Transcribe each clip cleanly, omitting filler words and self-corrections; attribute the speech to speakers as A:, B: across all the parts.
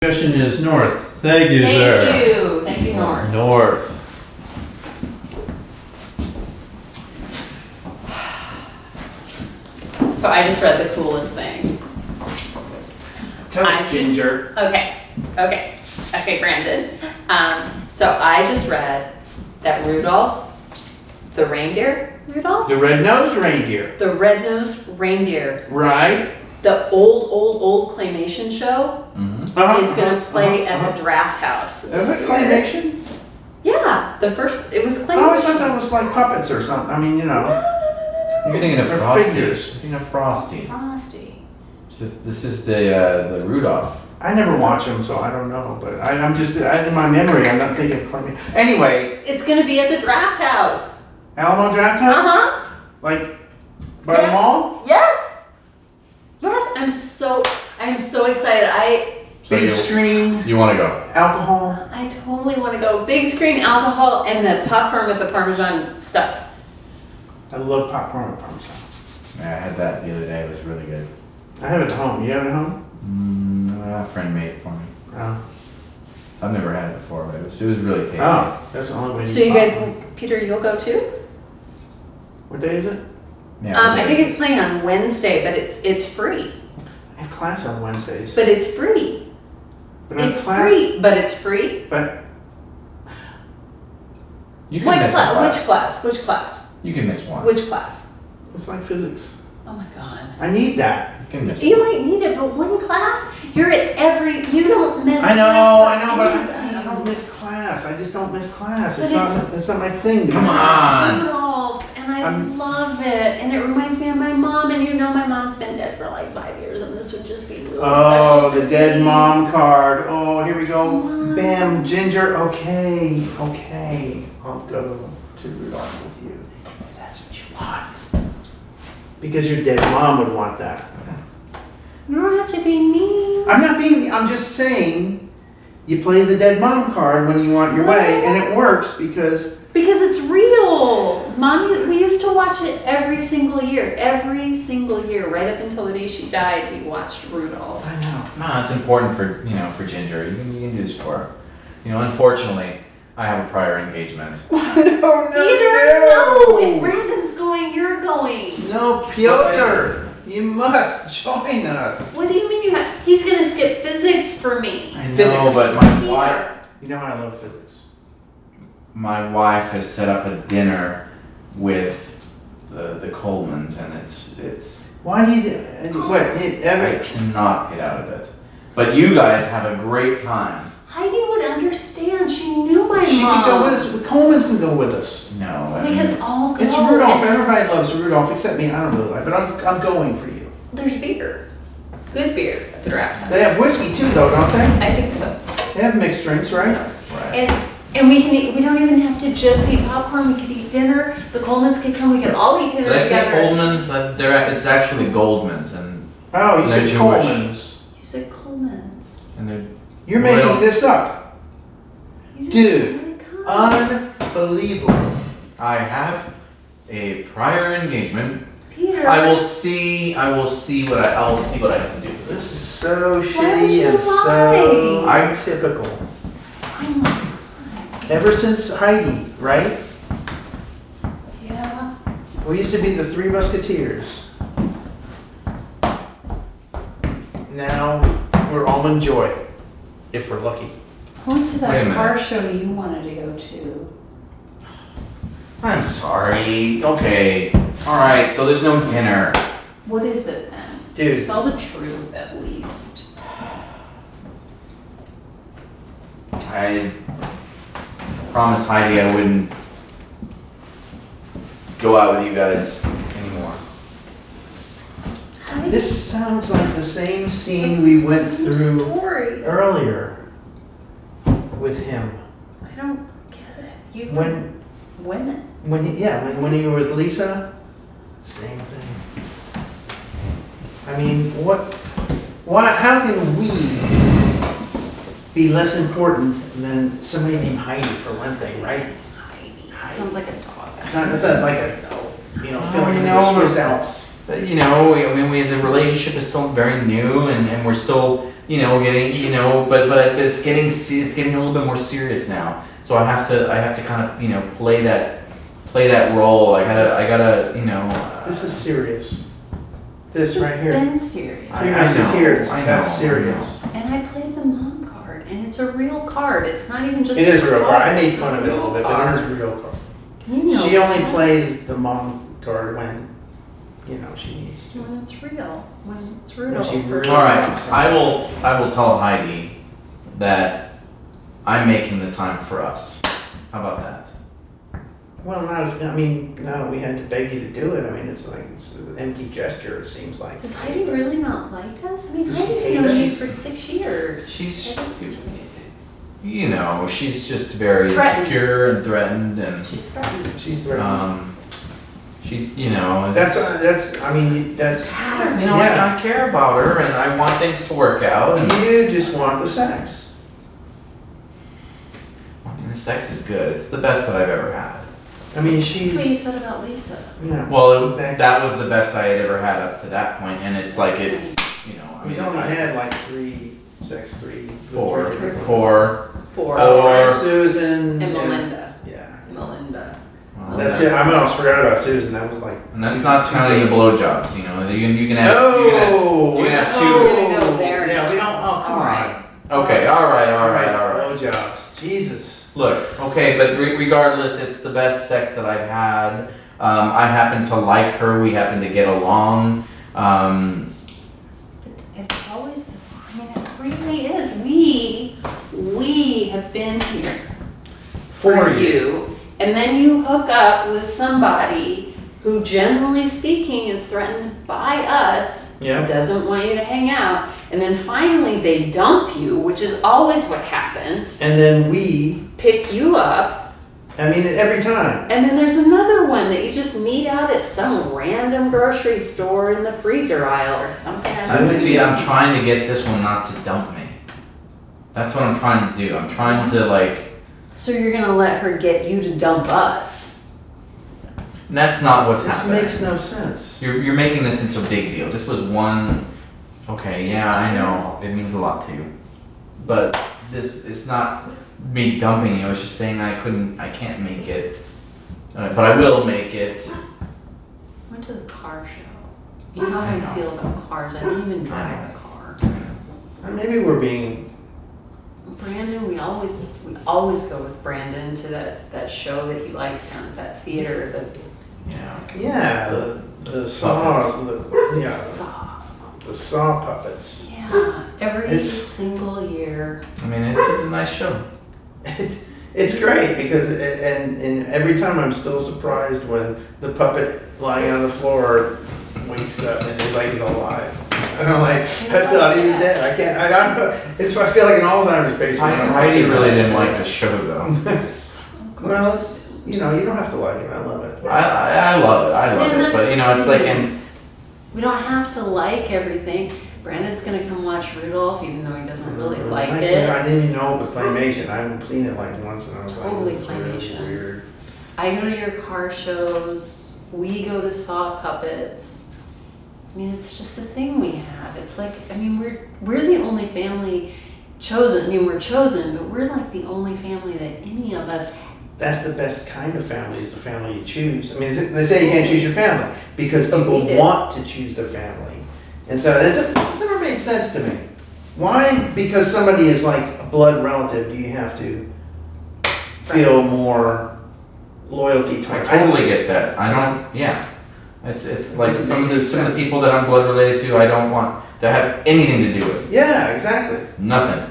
A: Suggestion is north. Thank you, sir.
B: Thank you. Thank you, North.
A: North.
B: So I just read the coolest thing.
C: Tell us, Ginger.
B: Okay, Brandon. So I just read that Rudolph, the reindeer, Rudolph?
C: The red-nosed reindeer.
B: The red-nosed reindeer.
C: Right.
B: The old claymation show is going to play at the Draft House.
C: Is it claymation?
B: Yeah, it was claymation.
C: I always thought that was like puppets or something. I mean, you know.
D: You're thinking of
C: They're
D: Frosty.
C: figures.
D: You're thinking of Frosty.
B: Frosty.
D: This is the Rudolph.
C: I never watch them, so I don't know. But I'm just in my memory. I'm not thinking of claymation. Anyway.
B: It's going to be at the Draft House.
C: Alamo Draft House. Like by the mall.
B: Yes. Yes, I am so excited.
C: Big screen.
D: You want to go?
C: Alcohol.
B: I totally want to go. Big screen, alcohol, and the popcorn with the Parmesan stuff.
C: I love popcorn with Parmesan.
D: Yeah, I had that the other day. It was really good.
C: I have it at home. You have it at home?
D: A friend made it for me.
C: Oh.
D: I've never had it before, but it was really tasty.
C: Oh, that's the only way.
B: So you guys, Peter, you'll go too?
C: What day is it?
D: Yeah,
B: I think it's playing on Wednesday, but it's free.
C: I have class on Wednesdays.
B: But it's free.
C: But
B: It's free, but it's free.
C: But
D: you can miss a class.
B: Which class?
D: You can miss one.
B: Which class?
C: it's like physics.
B: Oh my God.
C: I need that.
D: You can miss
B: You
D: one.
B: might need it, but one class, you don't miss
C: I know,
B: class.
C: but I don't miss class. I just don't miss class.
B: But
C: It's not my thing. to
D: Come
C: miss class.
D: on.
B: Rudolph, and I love it. And it reminds me of my mom, and you know my mom's been dead for like 5 years, and this would just be really
C: Oh,
B: special to
C: the dead
B: me.
C: mom card. Oh, here we go.
B: Mom.
C: Bam, Ginger. Okay. I'll go to Rudolph with you. If that's what you want. Because your dead mom would want that.
B: You don't have to be mean.
C: I'm just saying, you play the dead mom card when you want your way, and it works because
B: Because it's real. Mom, we used to watch it every single year. Every single year, right up until the day she died, we watched Rudolph.
C: I know.
D: No, it's important for Ginger. You can do this for her. Unfortunately, I have a prior engagement.
B: Peter, no! If Brandon's going, you're going.
C: No, Piotr, you must join us.
B: What do you mean you have? He's gonna skip physics for me.
D: I know,
C: Physics.
D: but
B: Peter.
C: You know how I love physics.
D: my wife has set up a dinner with the Colemans, and it's.
C: Why do you? What?
D: I cannot get out of it. But you guys have a great time.
B: Heidi would understand. She knew my
C: She
B: mom.
C: can go with us. The Colemans can go with us.
D: No,
B: We can all go.
C: It's Rudolph.
B: And
C: Everybody loves Rudolph except me. I don't really like, but I'm going for you.
B: there's beer. Good beer at the Draft House.
C: They have whiskey too, though, don't they?
B: I think so.
C: They have mixed drinks, right?
D: Right.
B: And we can eat. We don't even have to just eat popcorn. We could eat dinner. The Colemans could come. We could all eat dinner
D: Did I say
B: together.
D: Coleman's? It's actually Goldman's, and
C: Oh, you
D: They're
C: said
D: Jewish.
C: Colemans.
B: You said Colemans.
D: they're.
C: You're
D: Well,
C: making this up.
B: You just
C: Dude,
B: wanna come.
C: unbelievable.
D: I have a prior engagement.
B: Peter.
D: I'll see what I can do.
C: This is so
B: would
C: shitty
B: you
C: and so
D: lie?
C: atypical.
B: Oh my God.
C: Ever since Heidi, right?
B: Yeah.
C: We used to be the Three Musketeers. Now we're Almond Joy, if we're lucky.
B: I went to
D: Wait a
B: that
D: minute.
B: car show you wanted to go to.
D: I'm sorry. Okay. All right. So there's no dinner.
B: What is it then?
C: Dude.
B: Tell the truth at least.
D: I promised Heidi I wouldn't go out with you guys anymore.
C: This sounds like the same scene we went through
B: Story.
C: earlier with him.
B: I don't get it. You
C: When
B: women.
C: when you were with Lisa, same thing. I mean, how can we be less important than somebody named Heidi for one thing, right?
B: Heidi. Sounds like a dog.
C: It's not like a, filling in
D: no,
C: the Swiss Alps.
D: you know, I mean, the relationship is still very new, and we're still, you know, getting, you know, but it's getting a little bit more serious now. So I have to kind of, you know, play that role. I gotta, you know.
C: This is serious. This right here.
B: It's been serious.
C: Three Musketeers.
D: I know,
C: That's serious.
B: And I played the mom card, and it's a real card. It's not even just
C: It is a real card. I made
B: It's
C: fun of it a little bit, but it is a real card.
B: You know
C: She only
B: that.
C: plays the mom card when, you know, she needs to.
B: When it's real. When it's
C: When
B: Rudolph.
C: she really
D: All right,
C: wants
D: I will tell Heidi that I'm making the time for us. How about that?
C: Well, now that we had to beg you to do it, I mean, it's like, it's an empty gesture, it seems like.
B: Does Heidi really not like us? I mean,
C: Does she
B: Heidi's
C: hate
B: known
C: us?
B: you for 6 years.
D: She's,
B: I just-
D: you know, she's just very
B: Threatened.
D: insecure and threatened, and
B: She's threatened.
C: She's threatening.
D: she, you know,
C: That's,
D: you
B: Pattern.
D: know,
C: yeah.
D: I care about her, and I want things to work out. And
C: You just want the sex.
D: the sex is good. It's the best that I've ever had.
C: I mean,
B: That's what you
C: she's,
B: said about Lisa.
C: yeah.
D: Well,
C: Exactly.
D: that was the best I had ever had up to that point, and it's like it, you know, I
C: We've
D: mean,
C: only
D: I-
C: had like
D: four.
B: Four.
C: Susan.
B: And Melinda.
C: Yeah.
B: Melinda.
D: Well,
C: That's it. I almost forgot about Susan. That was like.
D: And that's not counting the blowjobs, you know. You can have.
C: Oh,
D: you can have two.
B: We're gonna go there
C: Yeah,
B: now.
C: we don't. Oh, come
B: All
C: on.
B: right.
D: Okay, all right.
C: Blowjobs. Jesus.
D: Look, okay, but regardless, it's the best sex that I've had. I happen to like her. We happen to get along.
B: It's always this. I mean, it really is. We have been here for you, and then you hook up with somebody who, generally speaking, is threatened by us.
C: Yeah.
B: Doesn't want you to hang out, and then finally they dump you, which is always what happens.
C: And then we.
B: Pick you up,
C: I mean, every time.
B: and then there's another one that you just meet out at some random grocery store in the freezer aisle or something.
D: I'm trying to get this one not to dump me. That's what I'm trying to do. I'm trying to like.
B: So you're gonna let her get you to dump us?
D: That's not what's
C: This
D: happening.
C: makes no sense.
D: You're making this into a big deal. This was one. Okay, yeah, I know. It means a lot to you, but it's not me dumping you. I was just saying I can't make it, but I will make it.
B: Went to the car show. You know how I feel about cars. I don't even drive a car.
C: Maybe we're being.
B: Brandon, we always go with Brandon to that show that he likes down at that theater.
C: Yeah, the saw.
D: Puppets.
B: Saw.
C: The saw puppets.
B: Yeah, every
C: It's-
B: single year.
D: I mean, it's a nice show.
C: It's great because and every time I'm still surprised when the puppet lying on the floor wakes up and he's alive. And I'm like, I thought he was dead. I don't know. I feel like an Alzheimer's patient. when I'm
D: Heidi
C: watching
D: really
C: that.
D: didn't like the show though.
C: Well, it's you don't have to like it. I love it.
D: I love it. I love
B: See,
D: it. But you know, it's like
B: We don't have to like everything. Brandon's gonna come watch Rudolph, even though he doesn't really like
C: I
B: it.
C: didn't even know it was claymation. I've seen it like once and I was
B: Totally
C: like, this is
B: claymation.
C: weird.
B: I go to your car shows. We go to saw puppets. I mean, it's just a thing we have. It's like, I mean, we're the only family chosen. I mean, we're chosen, but we're like the only family that any of us have.
C: That's the best kind of family, is the family you choose. I mean, they say you can't choose your family because
B: But
C: people
B: we did.
C: want to choose their family. And so it's never made sense to me. Why? Because somebody is like a blood relative, do you have to feel more loyalty
D: I
C: towards?
D: totally get that. I don't. Yeah, it's like
C: Doesn't
D: some of
C: make
D: the
C: sense.
D: people that I'm blood related to. I don't want to have anything to do with.
C: Yeah, exactly.
D: Nothing.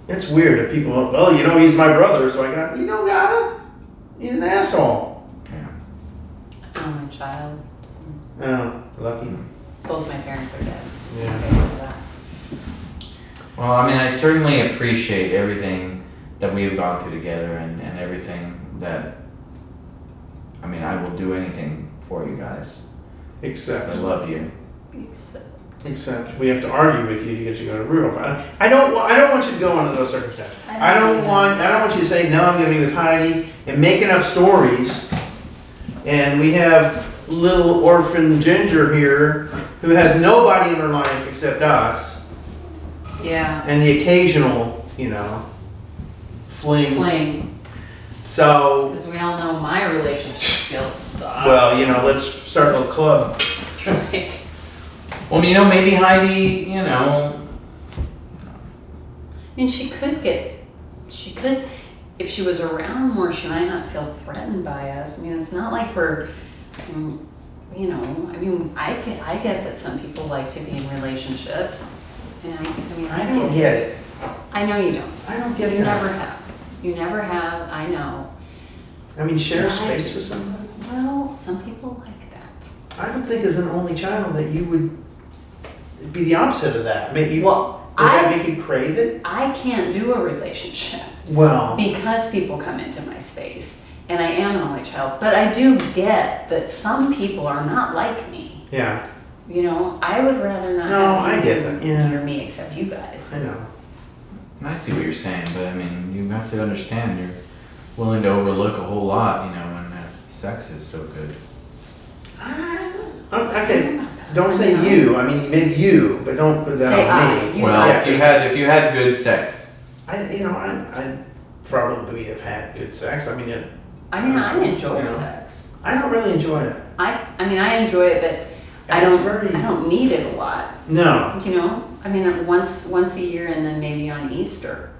C: It's weird if people, well, he's my brother, so I got, you don't got him. He's an asshole.
D: Yeah.
B: I'm a child.
C: Oh, lucky.
B: Both my parents are dead.
C: Yeah.
B: Because of that.
D: Well, I mean, I certainly appreciate everything that we have gone through together, and everything that. I mean, I will do anything for you guys. 'Cause
C: Except
D: I love you.
C: Except we have to argue with you to get you to go to Rudolph. I don't want you to go under those circumstances. I don't want you to say, no, I'm going to be with Heidi and making up stories. And we have little orphan Ginger here who has nobody in her life except us
B: Yeah.
C: and the occasional, fling. So,
B: Because we all know my relationship skills suck.
C: well, let's start a little club.
B: Right.
D: Well, maybe Heidi,
B: I mean, she could, if she was around more, she might not feel threatened by us. I mean, it's not like we're, I get that some people like to be in relationships. And
C: I don't get it.
B: I know you don't.
C: I don't get
B: You
C: that.
B: never have. You never have, I know.
C: I mean, share
B: Right.
C: space with somebody?
B: Well, some people like that.
C: I would think as an only child that you would be the opposite of that. Would
B: Well,
C: that make you crave it?
B: I can't do a relationship
C: Well,
B: because people come into my space. And I am an only child. But I do get that some people are not like me.
C: yeah,
B: I would rather not
C: No,
B: have
C: I get
B: anyone
C: that, yeah.
B: near me except you guys.
C: I know.
D: I see what you're saying, but you have to understand you're willing to overlook a whole lot, when sex is so good.
C: Okay, don't say you. I mean, maybe you, but don't put that
B: Say
C: on
B: I.
C: me.
B: You
D: Well,
B: say
D: if you had good sex,
C: I probably have had good sex. I mean,
B: I enjoy
C: You know.
B: sex.
C: I don't really enjoy it.
B: I enjoy it, but I
C: And it's
B: don't.
C: very-
B: I don't need it a lot.
C: No,
B: Once a year, and then maybe on Easter.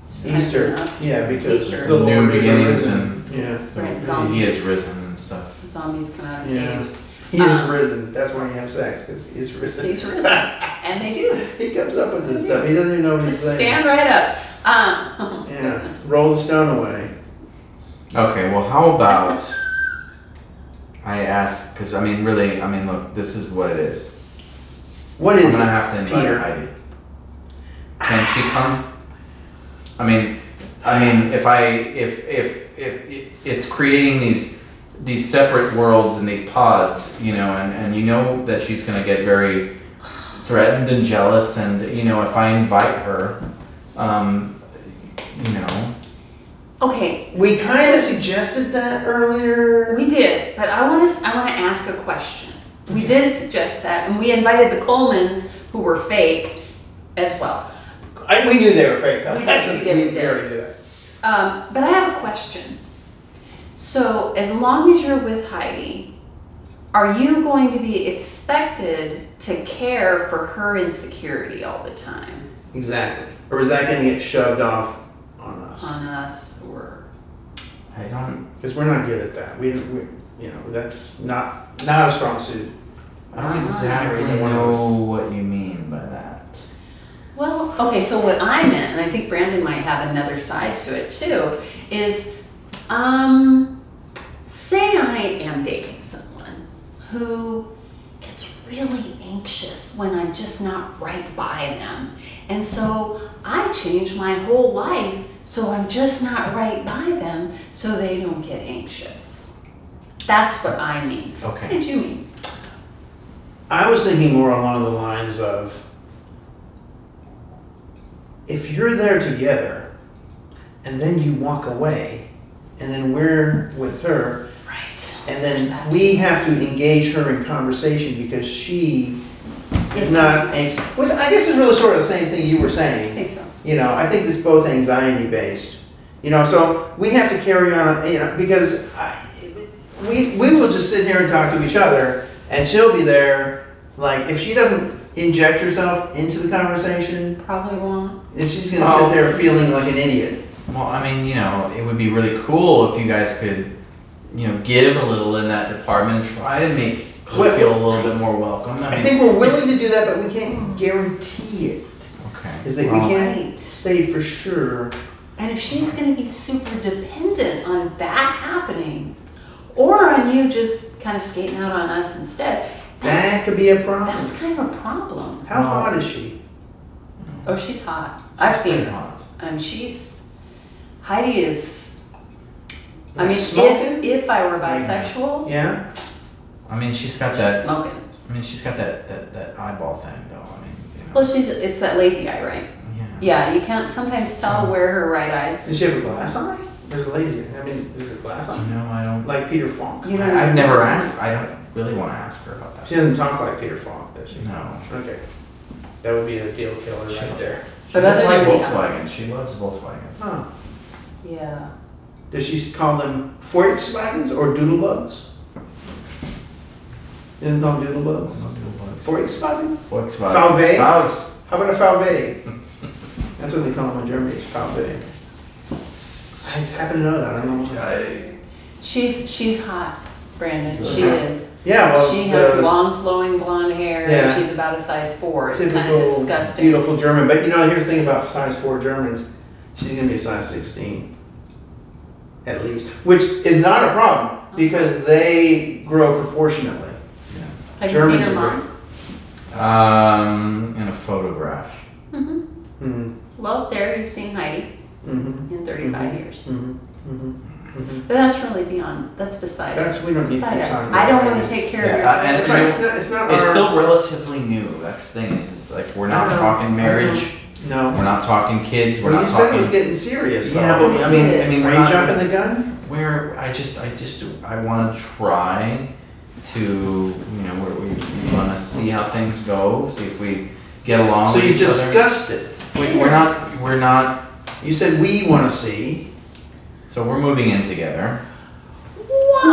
B: It's fun
C: Easter.
B: enough.
C: Yeah, because
B: Easter.
C: the
D: New
C: Lord is
D: beginnings
C: risen. Yeah,
B: Right,
D: he
B: zombies.
D: has risen and stuff.
B: Zombies come out of
C: Yeah.
B: caves.
C: He is risen. That's why you have sex, because he is risen.
B: He's risen, and they do.
C: He comes up with this stuff. He doesn't even know what he's
B: Just
C: saying.
B: stand right up.
C: Yeah, roll the stone away.
D: Okay, well, how about I ask, because really, look, this is what it is.
C: What
D: I'm
C: is
D: gonna
C: it?
D: have to invite
C: Peter?
D: Heidi. Can she come? If it's creating these separate worlds and these pods, and that she's gonna get very threatened and jealous, and if I invite her,
B: Okay,
C: We kind of suggested that earlier.
B: we did, but I want to ask a question. We did suggest that, and we invited the Colemans, who were fake, as well.
C: We knew they were fake. Though.
B: We did,
C: That's
B: we did, we did.
C: already knew that.
B: But I have a question. So, as long as you're with Heidi, are you going to be expected to care for her insecurity all the time?
C: Exactly. Or is that going to get shoved off on us?
B: On us, or
D: I don't
C: Because we're not good at that. That's not a strong suit.
D: exactly
C: Either one of us.
D: know what you mean by that.
B: well, okay. So what I meant, and I think Brandon might have another side to it too, is, say I am dating someone who gets really anxious when I'm just not right by them. And so I change my whole life so I'm just not right by them so they don't get anxious. That's what I mean.
D: Okay.
B: What did you mean?
C: I was thinking more along the lines of, if you're there together and then you walk away and then we're with her
B: Right.
C: and then we have to engage her in conversation because she is
B: Yes.
C: not anxious, which I guess is really sort of the same thing you were
B: I
C: saying.
B: think so.
C: I think it's both anxiety based. So we have to carry on, because we will just sit here and talk to each other, and she'll be there. Like, if she doesn't inject herself into the conversation,
B: Probably won't.
C: she's gonna sit there feeling like an idiot.
D: Well, it would be really cool if you guys could, give a little in that department and try to make her feel a little bit more welcome.
C: I think we're willing to do that, but we can't guarantee it.
D: Okay.
C: Is that we can't
B: Right.
C: say for sure.
B: And if she's going to be super dependent on that happening, or on you just kind of skating out on us instead,
C: That could be a problem.
B: that's kind of a problem.
C: How hot is she?
B: Oh, she's hot. I've seen
D: Pretty
B: her.
D: hot.
B: Heidi is,
C: Like smoking?
B: if I were bisexual,
C: Yeah.
D: She's got
B: she's
D: that.
B: smoking.
D: She's got that eyeball thing though.
B: Well, it's that lazy eye, right?
D: Yeah.
B: Yeah, you can't sometimes tell where her right
C: Does
B: eye's.
C: she have a glass eye? There's a lazy. I mean, there's a glass on.
D: No, I don't.
C: Like Peter Falk.
B: You don't
D: I've never asked. I don't really want to ask her about that.
C: She doesn't talk like Peter Falk, does she?
D: No.
C: Okay. That would be a deal killer right there.
D: She
B: But
D: does
B: other
D: like
B: than
D: Volkswagen. She loves Volkswagens.
C: Huh.
B: Yeah.
C: Does she call them Volkswagens or Doodlebugs? Isn't called Doodlebugs?
D: No Doodlebugs.
C: Volkswagen?
D: Volkswagen.
C: Falve?
D: Volks.
C: How about a Falve? That's what they call them in Germany, it's Falve. I just happen to know that. I don't know what
B: She's hot, Brandon. She
C: Yeah.
B: is.
C: Yeah, well,
B: She has
C: the
B: long flowing blonde hair.
C: Yeah.
B: And she's about a size 4. It's kind
C: typical
B: of disgusting.
C: beautiful German. But you know, here's the thing about size 4 Germans. She's going to be a size 16. At least. Which is not a problem because they grow proportionately.
B: Have
C: Germans
B: you seen her
C: are
B: mom?
D: In a photograph.
B: Mm-hmm.
C: Mm-hmm.
B: Well, there you've seen Heidi
C: Mm-hmm.
B: in 35 years.
C: Mm-hmm. Mm-hmm. Mm-hmm.
B: But that's really beyond. That's beside.
C: That's- we
B: it's
C: don't need to
B: beside
C: keep
B: it.
C: talking
B: I
C: about
B: don't want
C: Heidi.
B: to take care
D: Yeah,
B: of your.
D: and
C: That's right. It's not
D: It's
C: our-
D: still relatively new. That's the thing. It's like we're not
C: I know,
D: talking
C: I
D: marriage.
C: No.
D: We're not talking kids. We're
C: Well,
D: not
C: you said
D: talking.
C: it was getting serious.
D: Yeah,
C: though.
D: but I mean,
C: Are
D: we're
C: you
D: not-
C: jumping the gun?
D: Where I want to try to, you know, we want to see how things go, see if we get along
C: So
D: with
C: you
D: each other.
C: discussed it.
D: We're not,
C: You said we want to see.
D: so we're moving in together.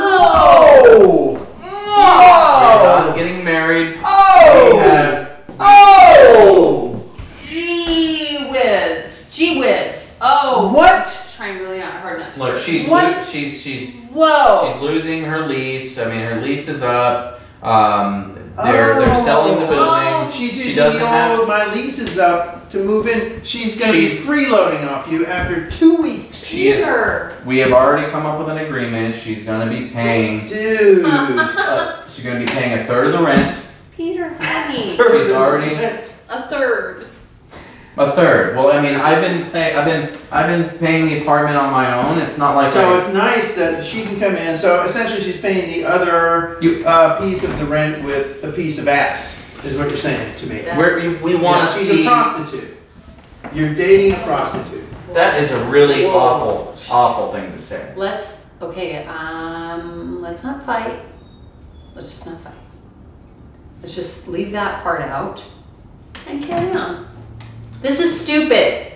C: Whoa!
D: We're not getting married.
C: Oh!
D: We have,
C: Oh!
B: Gee whiz! Gee whiz! Oh!
C: What?
B: Trying really not hard not to.
D: look, she's
C: What?
D: she's
B: Whoa!
D: losing her lease. I mean, her lease is up. They're selling the building.
B: Oh.
C: She's
D: She
C: using
D: doesn't
C: the
D: have-
C: old, my lease is up to move in. She's going to be
D: She's-
C: freeloading off you after 2 weeks.
D: She is.
B: Peter.
D: We have already come up with an agreement. She's going to be paying.
C: Dude.
D: She's going to be paying a third of the rent.
B: Peter, honey.
D: She's already
B: A third.
D: a third. Well, I mean, I've been paying the apartment on my own. It's not like
C: So it's nice that she can come in. So essentially she's paying the other piece of the rent with a piece of ass, is what you're saying to me.
D: we want to
C: She's
D: see.
C: a prostitute. You're dating a prostitute.
D: That is a really
B: Whoa.
D: awful thing to say.
B: Let's not fight. Let's just not fight. Let's just leave that part out and carry on. This is stupid.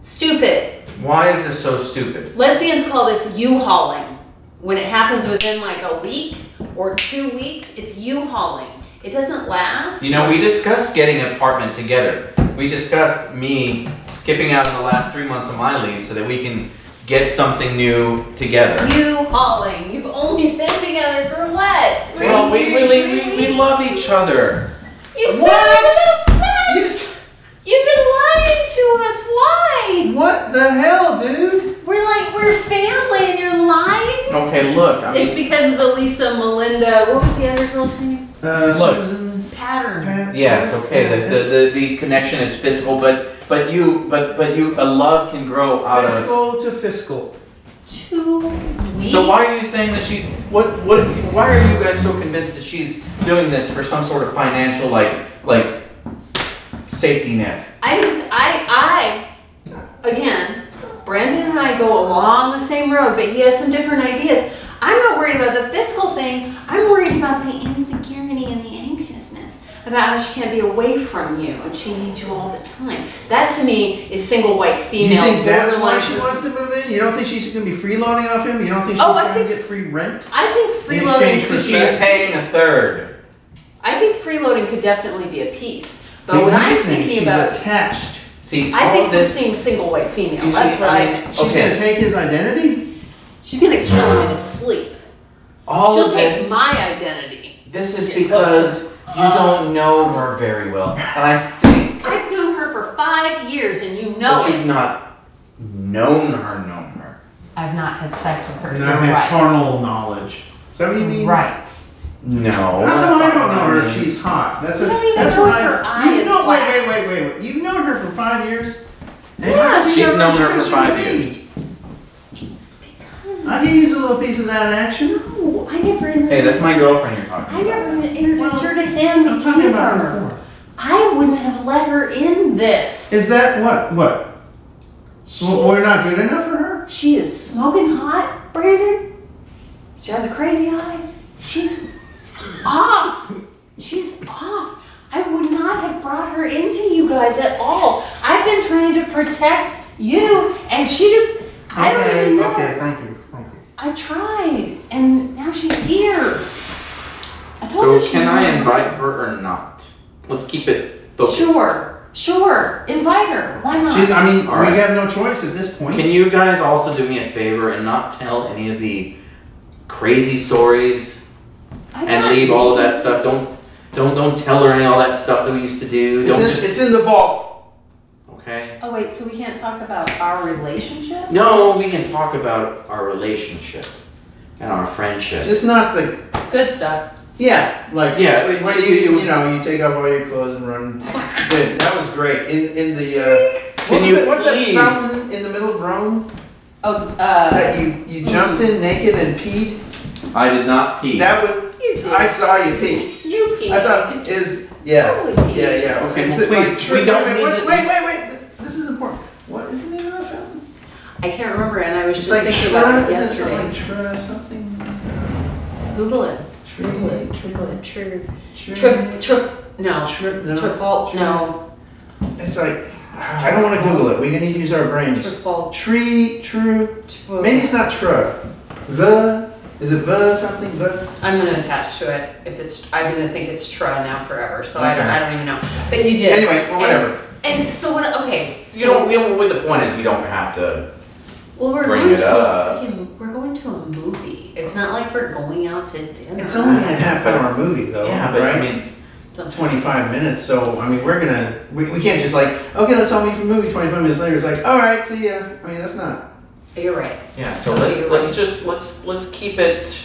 B: Stupid.
D: Why is this so stupid?
B: Lesbians call this U-hauling. When it happens within like a week or 2 weeks, it's U-hauling. It doesn't last.
D: You know, we discussed getting an apartment together. We discussed me skipping out in the last 3 months of my lease so that we can get something new together.
B: U-hauling. You've only been together for what? 3
D: Well, we
B: weeks?
D: love each other.
B: You said
C: What?
B: it about
C: You
B: sex.
C: s-
B: You've been lying to us. Why?
C: What the hell, dude?
B: We're family and you're lying?
D: Okay, look. I mean,
B: It's because of the Lisa, Melinda, what was the other girl's name?
D: Look.
C: Susan.
B: Pattern.
C: Pat-
D: yes, okay. The connection is physical, but a love can grow out of.
C: Physical to fiscal.
B: 2 weeks.
D: So why are you saying that she's why are you guys so convinced that she's doing this for some sort of financial like safety net?
B: Again, Brandon and I go along the same road, but he has some different ideas. I'm not worried about the fiscal thing. I'm worried about the insecurity and the anxiousness about how she can't be away from you and she needs you all the time. That to me is single white female.
C: You think that's why
B: borderline
C: she
B: person.
C: wants to move in? You don't think she's going to be freeloading off him? You don't think she's
B: Oh, I
C: trying
B: think-
C: to get free rent?
B: I think
C: In
B: freeloading
C: exchange for
B: could be
C: sex?
D: She's paying a third.
B: I think freeloading could definitely be a piece. But
C: But
B: what
C: you
B: I'm
C: think
B: thinking
C: she's
B: about,
C: attached.
D: See,
B: I
D: all
B: think
D: of
B: we're
D: this.
B: seeing single white female.
D: You
B: That's
D: see,
B: what
D: I
B: I
D: mean,
B: think.
C: She's
D: Okay.
C: going to take his identity?
B: She's gonna kill him in his sleep.
D: all
B: She'll
D: of
B: take
D: this.
B: my identity.
D: This is
B: Yeah,
D: because you don't know her very well, and I think
B: I've known her for 5 years, and you know
D: but you've
B: it.
D: not known her.
B: I've not had sex with her.
C: And I have carnal knowledge. Is that what you mean?
B: Right.
D: No.
C: How
D: that's
C: come I
D: not
C: don't
D: what
C: know
D: I
C: her
D: mean.
C: if she's hot? That's
B: You don't even
C: that's
B: know
C: what
B: her eye
C: You've
B: is
C: known,
B: glass.
C: wait. You've known her for 5 years? And
B: Yeah,
C: how did you
D: She's
C: know
D: known her for
C: introduce
D: 5
C: to me?
D: years.
C: I can use a little piece of that action.
B: No, I never introduced
D: Hey, that's my girlfriend you're talking
B: I
D: about.
B: never introduced
C: Well,
B: her to him.
C: I'm talking about
B: either.
C: before.
B: I wouldn't have let her in this.
C: Is that what? What? We're not good enough for her?
B: She is smoking hot, Brandon. She has a crazy eye. She's off. She's off. I would not have brought her into you guys at all. I've been trying to protect you, and she just, I don't even know.
C: Okay, thank you.
B: I tried, and now she's here.
D: So can I invite her or not? Let's keep it focused.
B: Sure. Invite her. Why not?
C: We
D: right.
C: have no choice at this point.
D: Can you guys also do me a favor and not tell any of the crazy stories and leave all of that stuff? Don't tell her any of all that stuff that we used to do.
C: It's in the vault.
D: Okay.
B: Oh wait, so we can't talk about our relationship?
D: No, we can talk about our relationship and our friendship.
C: Just not the
B: Good stuff.
C: Yeah, like
D: yeah,
C: when you take off all your clothes and run. Dude, that was great. In the what's that fountain in the middle of Rome?
B: Oh,
C: that you jumped in naked and peed.
D: I did not pee.
C: That was.
B: You did.
C: I saw you pee.
B: You peed.
C: I saw
B: Totally peed.
C: Yeah. Okay,
D: well,
C: so
D: please, we don't need to.
C: Wait. This is important. What is the name of that fountain?
B: I can't remember, and I was
C: It's
B: just
C: like
B: thinking about it
C: Isn't it
B: yesterday.
C: something?
B: Google it. Google it. Trifalt. No.
C: It's like I don't want to Google it. We need to use our brains.
B: Trifalt.
C: Maybe it's not Is it something?
B: I'm gonna attach to it. I'm gonna think it's now forever. So I don't even know. But you did.
C: Anyway, whatever.
B: And so what? Okay. So,
D: The point is, we don't have to.
B: Well, we're
D: bring
B: going
D: it
B: to
D: up.
B: we're going to a movie. It's not like we're going out to dinner.
C: It's only a half-hour movie, though.
D: Yeah, but
C: right?
D: I mean,
C: 25 minutes. So we're gonna we can't just like let's all meet for a movie. 25 minutes later, it's like all right, see ya. I mean, that's not.
B: You're right.
D: Yeah. So let's keep it.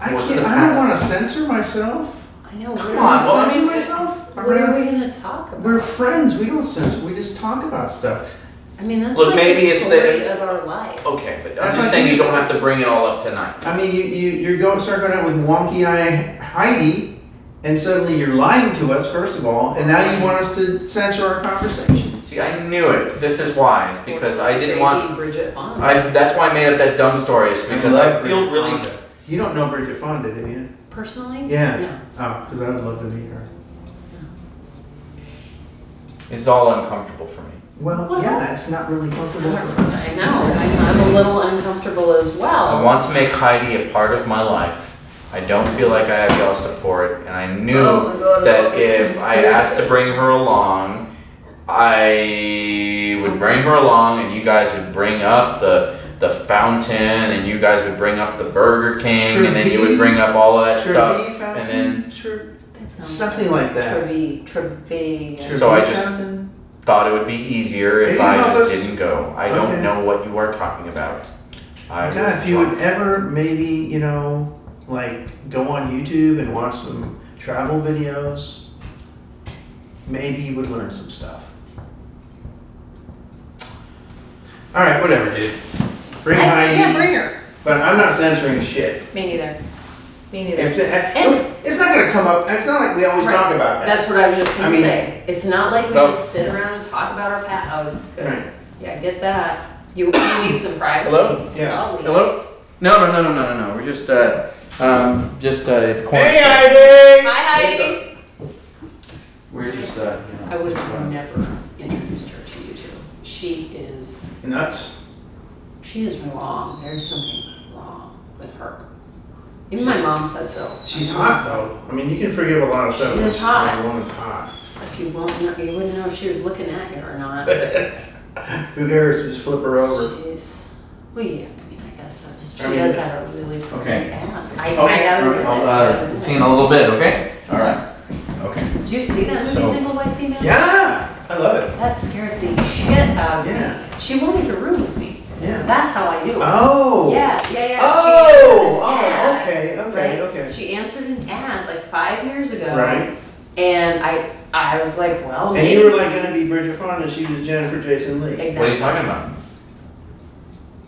C: I don't want to censor myself.
B: I know.
D: Come on,
C: censor myself.
B: What are we gonna talk about?
C: We're friends. We don't censor. We just talk about stuff.
B: I mean, that's
D: Look,
B: like
D: maybe
B: the
D: it's
B: story of our lives.
D: Okay, but I'm
C: That's
D: just
C: like
D: saying you don't have to bring it all up tonight.
C: I mean, you're start going out with wonky eye Heidi, and suddenly you're lying to us first of all, and now you want us to censor our conversation.
D: See, I knew it. This is why. It's because I didn't want.
B: Bridget Fonda.
D: That's why I made up that dumb story. It's because I feel really.
C: You don't know Bridget Fonda, do you?
B: Personally?
C: Yeah.
B: No.
C: Oh, because I would love to meet her.
D: It's all uncomfortable for me.
C: Well, yeah, it's not really comfortable for us.
B: I know. I'm a little uncomfortable as well.
D: I want to make Heidi a part of my life. I don't feel like I have y'all's support, and I knew that if I asked to bring her along, I would bring her along, and you guys would bring up the fountain, and you guys would bring up the Burger King, and then you would bring up all of that stuff, and then
C: something like that.
D: So I just thought it would be easier if I just didn't go. I don't know what you are talking about.
C: If you would ever maybe, like go on YouTube and watch some travel videos, maybe you would learn some stuff. All right, whatever, dude. Bring Heidi.
B: Yeah, bring her.
C: But I'm not censoring shit.
B: Me neither.
C: It's not going to come up. It's not like we always talk about that.
B: That's what I was just going to say. It's not like we just sit around and talk about our past. Oh, good.
C: Right.
B: Yeah, get that. You need some privacy.
D: Hello?
C: Yeah.
D: Hello? No. We're just at the corner.
C: Hey, Heidi!
B: Hi, Heidi.
D: We're just
B: I would have never introduced her to you two. She is
C: Nuts.
B: wrong. There's something wrong with her. Even my mom said so.
C: She's hot though. I mean, you can forgive a lot of stuff.
B: She is hot.
C: A woman's hot.
B: It's like you wouldn't know if she was looking at you or not.
C: Who cares? Just flip her over.
B: She's, well, yeah. I mean, I guess she does have a really pretty ass. I
D: Okay.
B: gotta
D: See you in a little bit. Okay. All right. Okay.
B: Did you see that movie, Single White Female?
C: Yeah, I love it.
B: That scared the shit out of me.
C: Yeah.
B: She wanted to room with me.
C: Yeah.
B: That's how I knew it.
C: Oh.
B: Yeah.
C: Okay.
B: She answered an ad like 5 years ago.
C: Right.
B: And I was like, well,
C: And
B: maybe.
C: you were like going to be Bridget Fonda, and she was Jennifer Jason Leigh.
B: Exactly.
D: What are you talking about?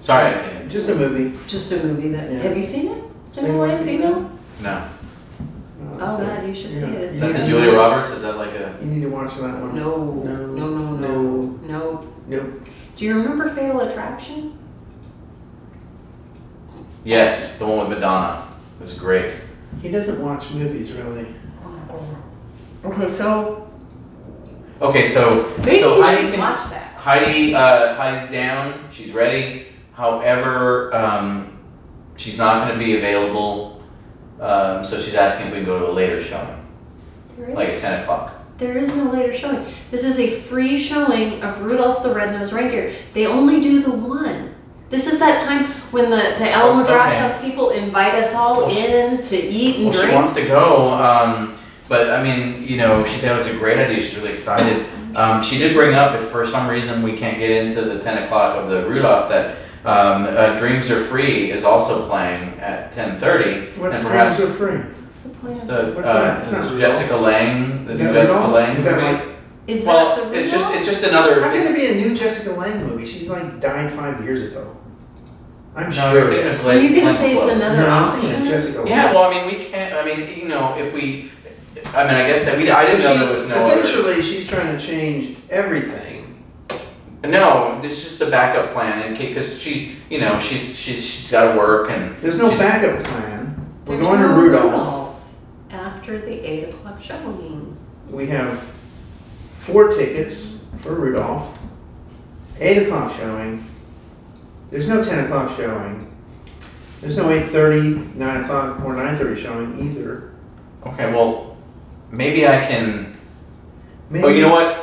D: Sorry, I didn't.
C: Just a movie.
B: Just a movie that.
C: Yeah.
B: Have you seen it? Single White Female?
D: No.
B: Oh God, you should see it.
D: Is that the Julia Roberts? Is that like a?
C: You need to watch that one.
B: No.
C: Nope.
B: Do you remember Fatal Attraction?
D: Yes, the one with Madonna. It was great.
C: He doesn't watch movies, really.
B: Okay, so
D: Okay, so
B: maybe
D: so
B: you
D: Heidi
B: should
D: can,
B: watch that.
D: Heidi's down. She's ready. However, she's not going to be available. So she's asking if we can go to a later showing,
B: There is,
D: like at 10 o'clock.
B: there is no later showing. This is a free showing of Rudolph the Red-Nosed Reindeer. They only do the one. This is that time when the Alamo Draft
D: Okay.
B: House people invite us all
D: Well,
B: in to eat and
D: Well,
B: drink.
D: she wants to go, but I mean, you know, she thought it was a great idea. She's really excited. She did bring up if for some reason we can't get into the 10 o'clock of the Rudolph, that Dreams Are Free is also playing at 10:30.
C: What's
D: and
C: Dreams
D: perhaps
C: Are Free?
B: What's the point
D: it's
B: of
D: the,
C: What's that? It's not
D: it's
C: Rudolph.
D: Jessica Lange.
C: Is
D: Is it
C: that
D: Jessica
C: Rudolph?
D: Lange?
C: Is that
D: movie?
C: like,
B: Is
D: Well,
B: that the
D: it's
B: Rudolph?
D: just another.
C: how can
D: it's-
C: there be a new Jessica Lange movie? She's like died 5 years ago. I'm
D: No,
C: sure.
D: you're thinking of
B: Were you gonna
D: Glenn
B: say it's
D: Close.
B: another
C: No, I'm thinking
B: option?
C: of Jessica Lange.
D: Yeah, well, I mean, we can't. I mean, you know, if we. I mean, I guess that I didn't know there was no.
C: Essentially, she's trying to change everything.
D: No, this is just a backup plan, because she, you know, she's got to work and.
C: There's no
D: she's-
C: backup plan. We're
B: There's
C: going to
B: no
C: Rudolph.
B: after the 8 o'clock showing.
C: We have 4 tickets for Rudolph. 8 o'clock showing. There's no 10 o'clock showing. There's no 8:30, 9 o'clock, or 9:30 showing either.
D: Okay, well, maybe I can.
C: Maybe,
D: Oh, you know what?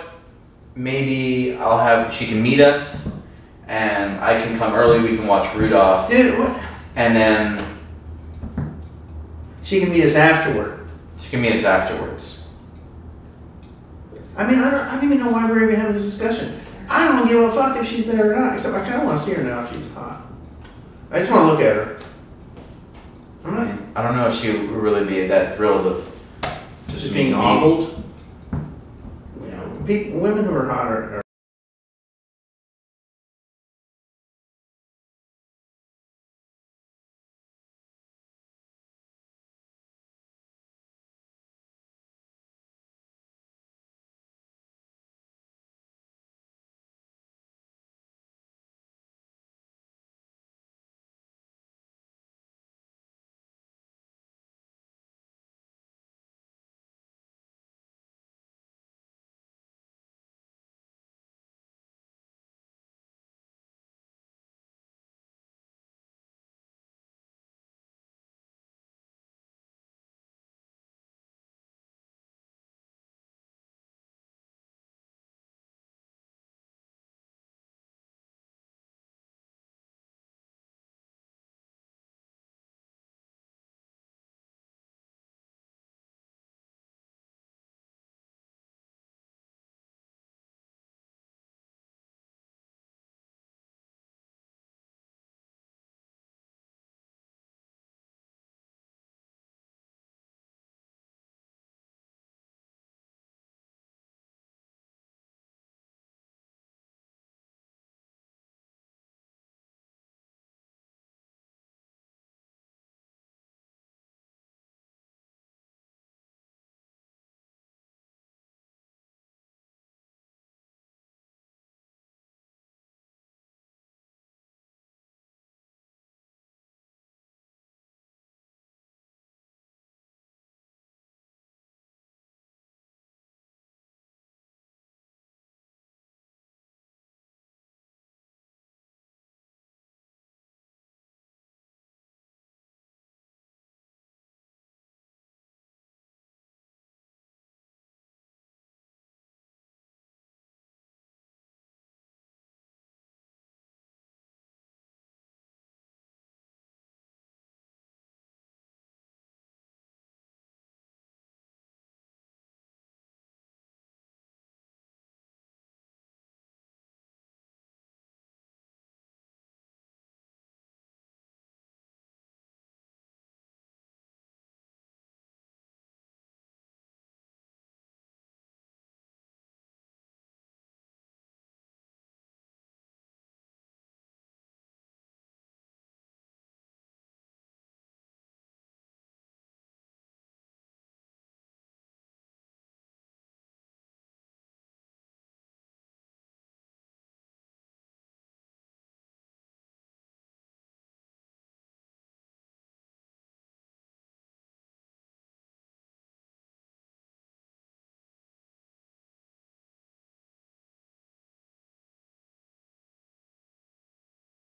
D: Maybe she can meet us, and I can come early. We can watch Rudolph,
C: Dude, what?
D: and then
C: She can meet us afterward.
D: she can meet us afterwards.
C: I mean, I don't even know why we're even having this discussion. I don't give a fuck if she's there or not, except I kind of want to see her now if she's hot. I just want to look at her. I'm not
D: I don't know if she would really be that thrilled of
C: just
D: just
C: being
D: meeting me.
C: ogled. You know, women who are hot are